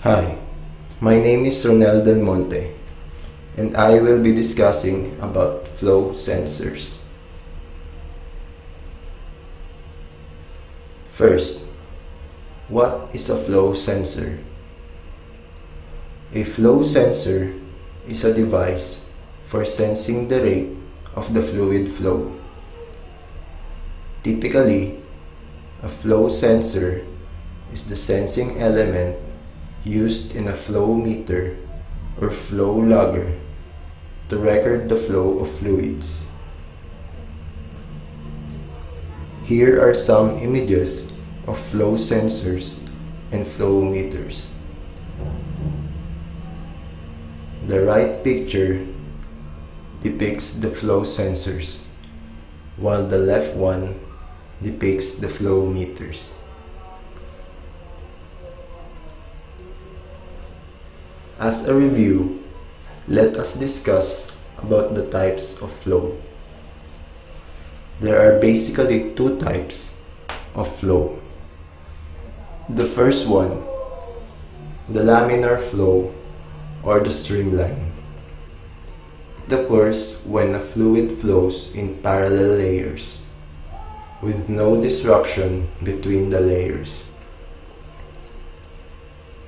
Hi, my name is Ronel Del Monte, and I will be discussing about flow sensors. First, what is a flow sensor? A flow sensor is a device for sensing the rate of the fluid flow. Typically, a flow sensor is the sensing element used in a flow meter or flow logger to record the flow of fluids. Here are some images of flow sensors and flow meters. The right picture depicts the flow sensors, while the left one depicts the flow meters. As a review, let us discuss about the types of flow. There are basically two types of flow. The first one, the laminar flow or the streamline. It occurs when a fluid flows in parallel layers with no disruption between the layers.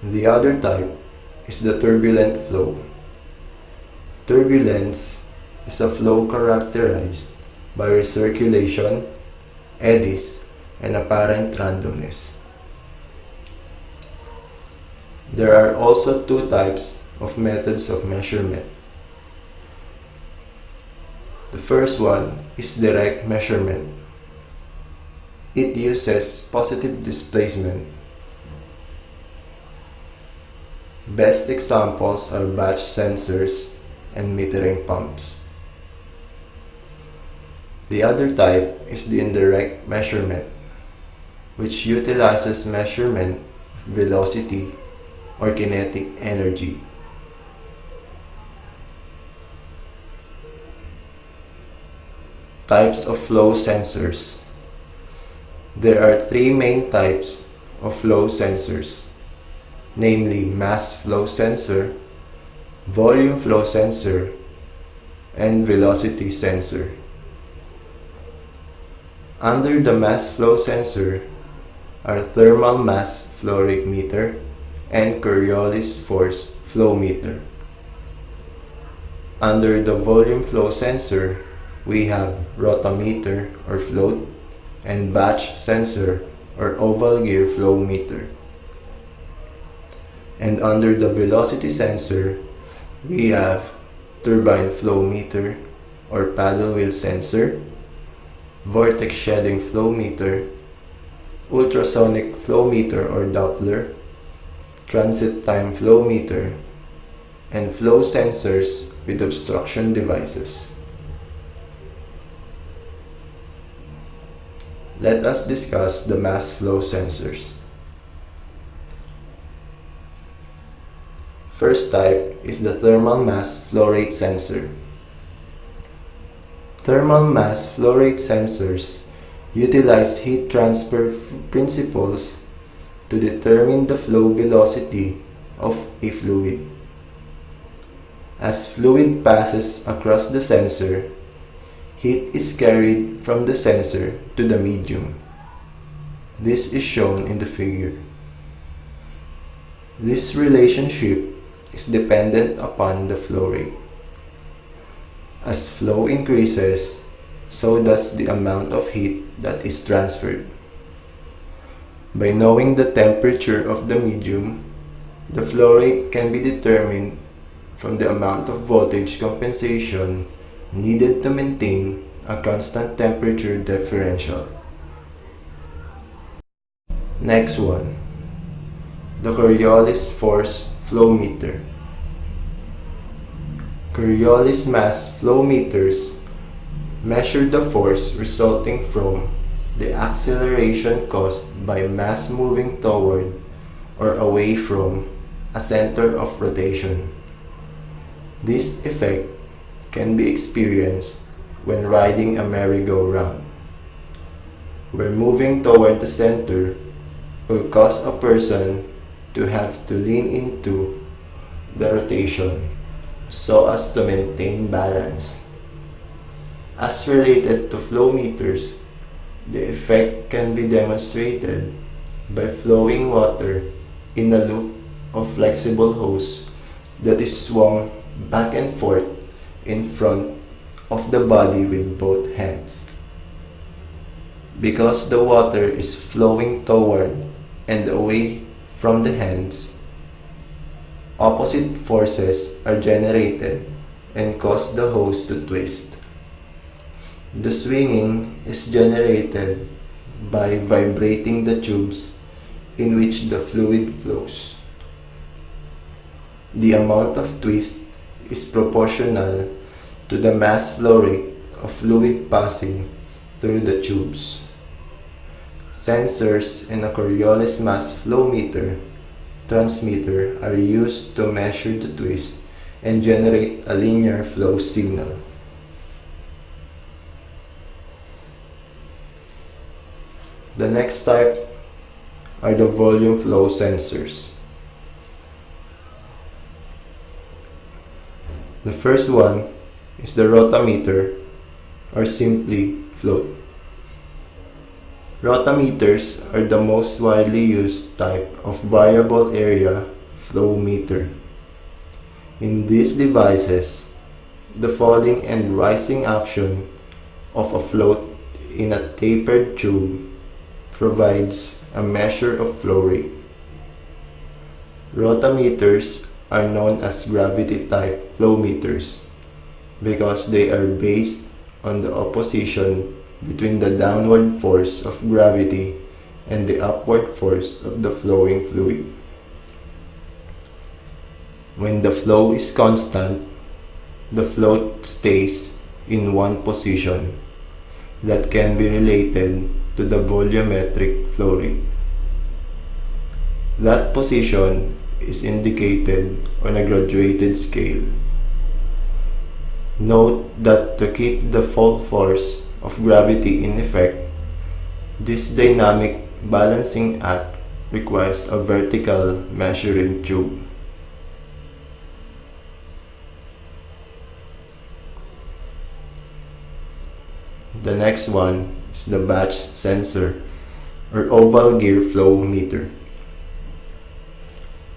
The other type is the turbulent flow. Turbulence is a flow characterized by recirculation, eddies, and apparent randomness. There are also two types of methods of measurement. The first one is direct measurement. It uses positive displacement. Best examples are batch sensors and metering pumps. The other type is the indirect measurement, which utilizes measurement of velocity or kinetic energy. Types of flow sensors. There are three main types of flow sensors, namely mass flow sensor, volume flow sensor, and velocity sensor. Under the mass flow sensor are thermal mass flow rate meter and Coriolis force flow meter. Under the volume flow sensor, we have rotameter or float and batch sensor or oval gear flow meter. And under the velocity sensor, we have turbine flow meter or paddle wheel sensor, vortex shedding flow meter, ultrasonic flow meter or Doppler, transit time flow meter, and flow sensors with obstruction devices. Let us discuss the mass flow sensors. First type is the thermal mass flow rate sensor. Thermal mass flow rate sensors utilize heat transfer principles to determine the flow velocity of a fluid. As fluid passes across the sensor, heat is carried from the sensor to the medium. This is shown in the figure. This relationship is dependent upon the flow rate. As flow increases, so does the amount of heat that is transferred. By knowing the temperature of the medium, the flow rate can be determined from the amount of voltage compensation needed to maintain a constant temperature differential. Next one, the Coriolis force flow meter. Coriolis mass flow meters measure the force resulting from the acceleration caused by mass moving toward or away from a center of rotation. This effect can be experienced when riding a merry-go-round, where moving toward the center will cause a person to have to lean into the rotation so as to maintain balance. As related to flow meters, the effect can be demonstrated by flowing water in a loop of flexible hose that is swung back and forth in front of the body with both hands. Because the water is flowing toward and away from the hands, opposite forces are generated and cause the hose to twist. The swinging is generated by vibrating the tubes in which the fluid flows. The amount of twist is proportional to the mass flow rate of fluid passing through the tubes. Sensors in a Coriolis mass flow meter transmitter are used to measure the twist and generate a linear flow signal. The next type are the volume flow sensors. The first one is the rotameter, or simply float. Rotameters are the most widely used type of variable area flow meter. In these devices, the falling and rising action of a float in a tapered tube provides a measure of flow rate. Rotameters are known as gravity type flow meters because they are based on the opposition between the downward force of gravity and the upward force of the flowing fluid. When the flow is constant, the float stays in one position that can be related to the volumetric flow rate. That position is indicated on a graduated scale. Note that to keep the full force of gravity in effect, this dynamic balancing act requires a vertical measuring tube. The next one is the batch sensor, or oval gear flow meter.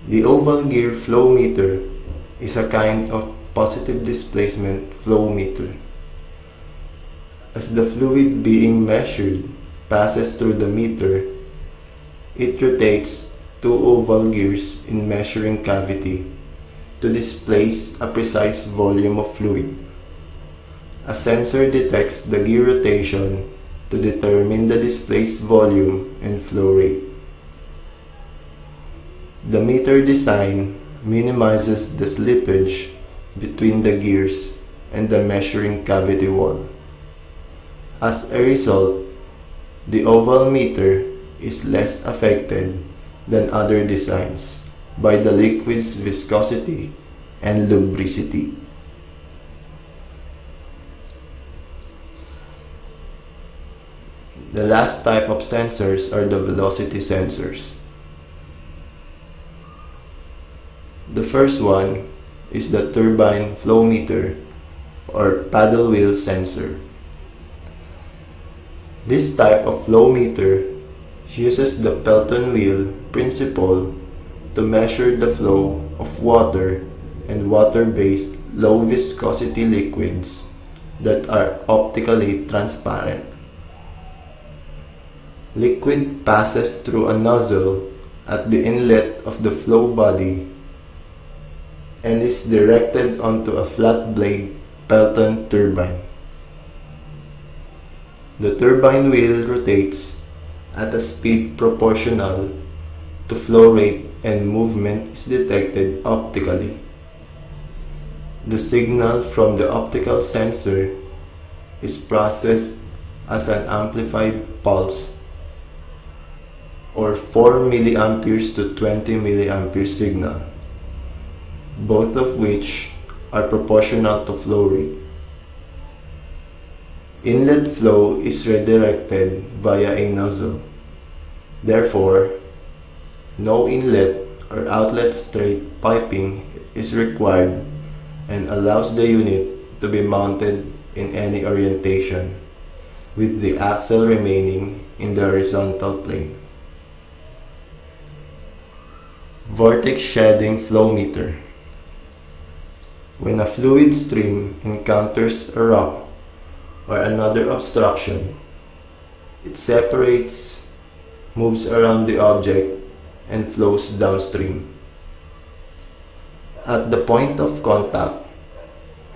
The oval gear flow meter is a kind of positive displacement flow meter. As the fluid being measured passes through the meter, it rotates two oval gears in measuring cavity to displace a precise volume of fluid. A sensor detects the gear rotation to determine the displaced volume and flow rate. The meter design minimizes the slippage between the gears and the measuring cavity wall. As a result, the oval meter is less affected than other designs by the liquid's viscosity and lubricity. The last type of sensors are the velocity sensors. The first one is the turbine flow meter, or paddle wheel sensor. This type of flow meter uses the Pelton wheel principle to measure the flow of water and water-based low viscosity liquids that are optically transparent. Liquid passes through a nozzle at the inlet of the flow body and is directed onto a flat blade Pelton turbine. The turbine wheel rotates at a speed proportional to flow rate and movement is detected optically. The signal from the optical sensor is processed as an amplified pulse or 4 milliamperes to 20 milliampere signal, both of which are proportional to flow rate. Inlet flow is redirected via a nozzle. Therefore, no inlet or outlet straight piping is required and allows the unit to be mounted in any orientation, with the axle remaining in the horizontal plane. Vortex shedding flow meter. When a fluid stream encounters a rock or another obstruction, it separates, moves around the object, and flows downstream. At the point of contact,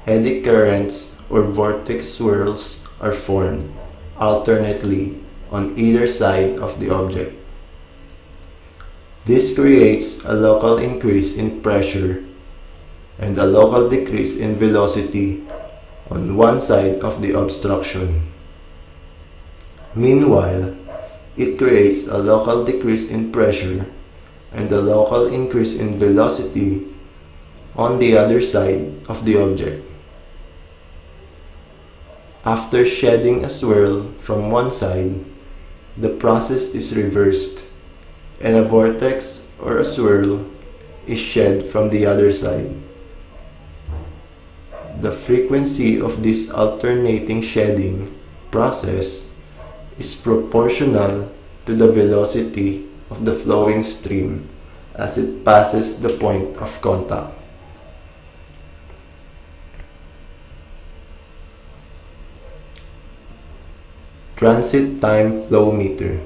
eddy currents or vortex swirls are formed alternately on either side of the object. This creates a local increase in pressure and a local decrease in velocity on one side of the obstruction. Meanwhile, it creates a local decrease in pressure and a local increase in velocity on the other side of the object. After shedding a swirl from one side, the process is reversed and a vortex or a swirl is shed from the other side. The frequency of this alternating shedding process is proportional to the velocity of the flowing stream as it passes the point of contact. Transit time flow meter.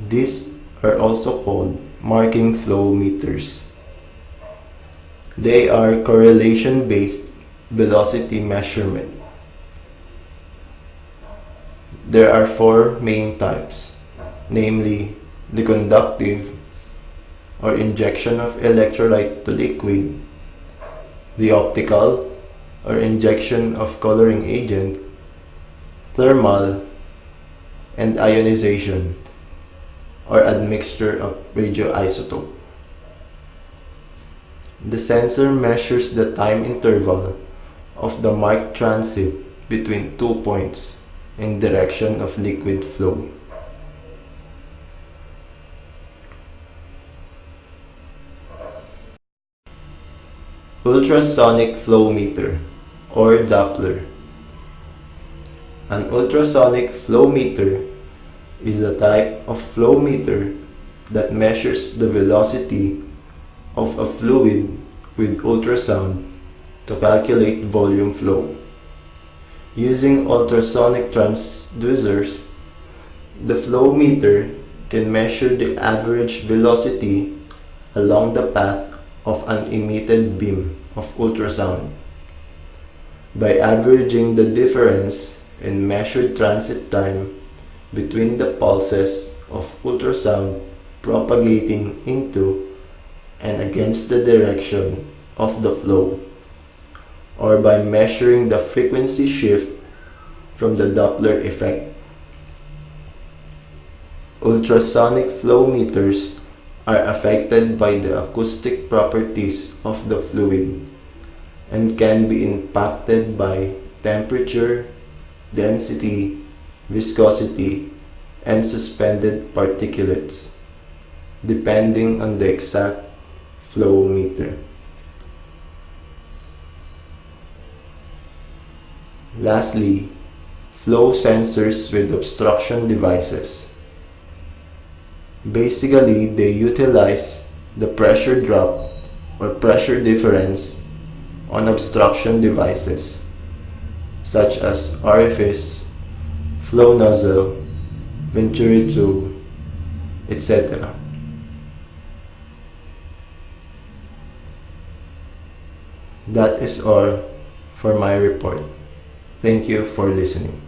These are also called marking flow meters. They are correlation-based velocity measurement. There are four main types, namely the conductive or injection of electrolyte to liquid, the optical or injection of coloring agent, thermal, and ionization or admixture of radioisotope. The sensor measures the time interval of the marked transit between 2 points in direction of liquid flow. Ultrasonic flow meter or Doppler. An ultrasonic flow meter is a type of flow meter that measures the velocity of a fluid with ultrasound to calculate volume flow. Using ultrasonic transducers, the flow meter can measure the average velocity along the path of an emitted beam of ultrasound. By averaging the difference in measured transit time between the pulses of ultrasound propagating into and against the direction of the flow, or by measuring the frequency shift from the Doppler effect. Ultrasonic flow meters are affected by the acoustic properties of the fluid and can be impacted by temperature, density, viscosity, and suspended particulates, depending on the exact flow meter. Lastly, flow sensors with obstruction devices. Basically, they utilize the pressure drop or pressure difference on obstruction devices such as orifice, flow nozzle, venturi tube, etc. That is all for my report. Thank you for listening.